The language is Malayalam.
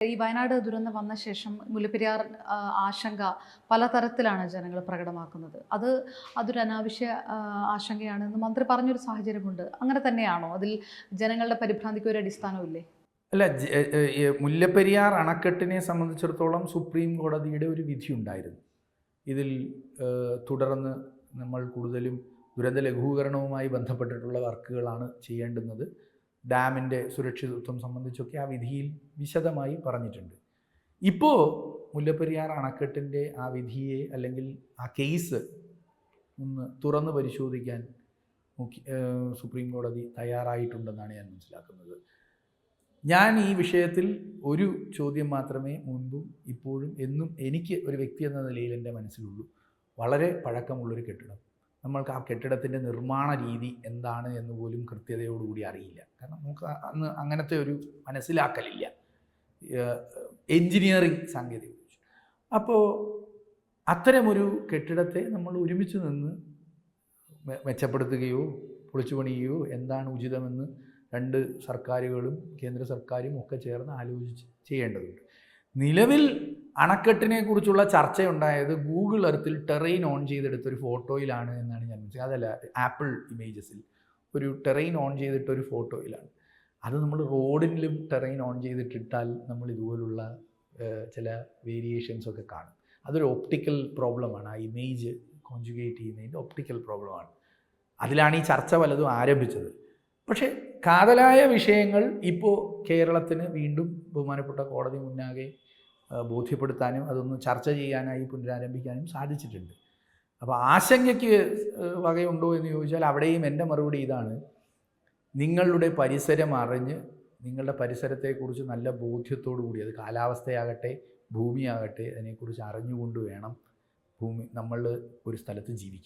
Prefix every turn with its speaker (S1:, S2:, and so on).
S1: ഈ വയനാട് ദുരന്തം വന്ന ശേഷം മുല്ലപ്പെരിയാർ ആശങ്ക പലതരത്തിലാണ് ജനങ്ങൾ പ്രകടമാക്കുന്നത്. അതൊരു അനാവശ്യ ആശങ്കയാണെന്ന് മന്ത്രി പറഞ്ഞൊരു സാഹചര്യമുണ്ട്. അങ്ങനെ തന്നെയാണോ? അതിൽ ജനങ്ങളുടെ പരിഭ്രാന്തിക്ക് ഒരു അടിസ്ഥാനമില്ലേ?
S2: അല്ല, മുല്ലപ്പെരിയാർ അണക്കെട്ടിനെ സംബന്ധിച്ചിടത്തോളം സുപ്രീം കോടതിയുടെ ഒരു വിധി ഉണ്ടായിരുന്നു. ഇതിൽ തുടർന്ന് നമ്മൾ കൂടുതലും ദുരന്ത ലഘൂകരണവുമായി ബന്ധപ്പെട്ടിട്ടുള്ള വർക്കുകളാണ് ചെയ്യേണ്ടുന്നത്. ഡാമിൻ്റെ സുരക്ഷിതത്വം സംബന്ധിച്ചൊക്കെ ആ വിധിയിൽ വിശദമായി പറഞ്ഞിട്ടുണ്ട്. ഇപ്പോൾ മുല്ലപ്പെരിയാർ അണക്കെട്ടിൻ്റെ ആ വിധിയെ അല്ലെങ്കിൽ ആ കേസ് ഒന്ന് തുറന്ന് പരിശോധിക്കാൻ സുപ്രീം കോടതി തയ്യാറായിട്ടുണ്ടെന്നാണ് ഞാൻ മനസ്സിലാക്കുന്നത്. ഞാൻ ഈ വിഷയത്തിൽ ഒരു ചോദ്യം മാത്രമേ മുൻപും ഇപ്പോഴും എന്നും എനിക്ക് ഒരു വ്യക്തി എന്ന നിലയിൽ എൻ്റെ മനസ്സിലുള്ളൂ. വളരെ പഴക്കമുള്ളൊരു കെട്ടിടം, നമ്മൾക്ക് ആ കെട്ടിടത്തിൻ്റെ നിർമ്മാണ രീതി എന്താണ് എന്ന് പോലും കൃത്യതയോടുകൂടി അറിയില്ല. കാരണം നമുക്ക് അന്ന് അങ്ങനത്തെ ഒരു മനസ്സിലാക്കലില്ല എൻജിനീയറിംഗ് സാങ്കേതിക. അപ്പോൾ അത്തരമൊരു കെട്ടിടത്തെ നമ്മൾ ഒരുമിച്ച് നിന്ന് മെച്ചപ്പെടുത്തുകയോ പൊളിച്ചു പണിയുകയോ എന്താണ് ഉചിതമെന്ന് രണ്ട് സർക്കാരുകളും കേന്ദ്ര സർക്കാരും ഒക്കെ ചേർന്ന് ആലോചിച്ച് ചെയ്യേണ്ടതുണ്ട്. നിലവിൽ അണക്കെട്ടിനെ കുറിച്ചുള്ള ചർച്ചയുണ്ടായത് ഗൂഗിൾ എർത്തിൽ ടെറൈൻ ഓൺ ചെയ്തെടുത്തൊരു ഫോട്ടോയിലാണ് എന്നാണ് ഞാൻ മനസ്സിലായത്. അതല്ല, ആപ്പിൾ ഇമേജസിൽ ഒരു ടെറൈൻ ഓൺ ചെയ്തിട്ടൊരു ഫോട്ടോയിലാണ്. അത് നമ്മൾ റോഡിലും ടെറൈൻ ഓൺ ചെയ്തിട്ടിട്ടാൽ നമ്മൾ ഇതുപോലുള്ള ചില വേരിയേഷൻസൊക്കെ കാണും. അതൊരു ഒപ്റ്റിക്കൽ പ്രോബ്ലമാണ്. ആ ഇമേജ് കോൺജുഗേറ്റ് ചെയ്യുന്നതിൻ്റെ ഒപ്റ്റിക്കൽ പ്രോബ്ലമാണ്. അതിലാണ് ഈ ചർച്ച പലതും ആരംഭിച്ചത്. പക്ഷേ കാതലായ വിഷയങ്ങൾ ഇപ്പോൾ കേരളത്തിന് വീണ്ടും ബഹുമാനപ്പെട്ട കോടതി മുന്നാകെ ബോധ്യപ്പെടുത്താനും അതൊന്ന് ചർച്ച ചെയ്യാനായി പുനരാരംഭിക്കാനും സാധിച്ചിട്ടുണ്ട്. അപ്പോൾ ആശങ്കയ്ക്ക് വകയുണ്ടോ എന്ന് ചോദിച്ചാൽ അവിടെയും എൻ്റെ മറുപടി ഇതാണ്: നിങ്ങളുടെ പരിസരം അറിഞ്ഞ് നിങ്ങളുടെ പരിസരത്തെക്കുറിച്ച് നല്ല ബോധ്യത്തോടു കൂടി, അത് കാലാവസ്ഥയാകട്ടെ ഭൂമിയാകട്ടെ, അതിനെക്കുറിച്ച് അറിഞ്ഞുകൊണ്ട് വേണം നമ്മൾ ഒരു സ്ഥലത്ത് ജീവിക്കാൻ.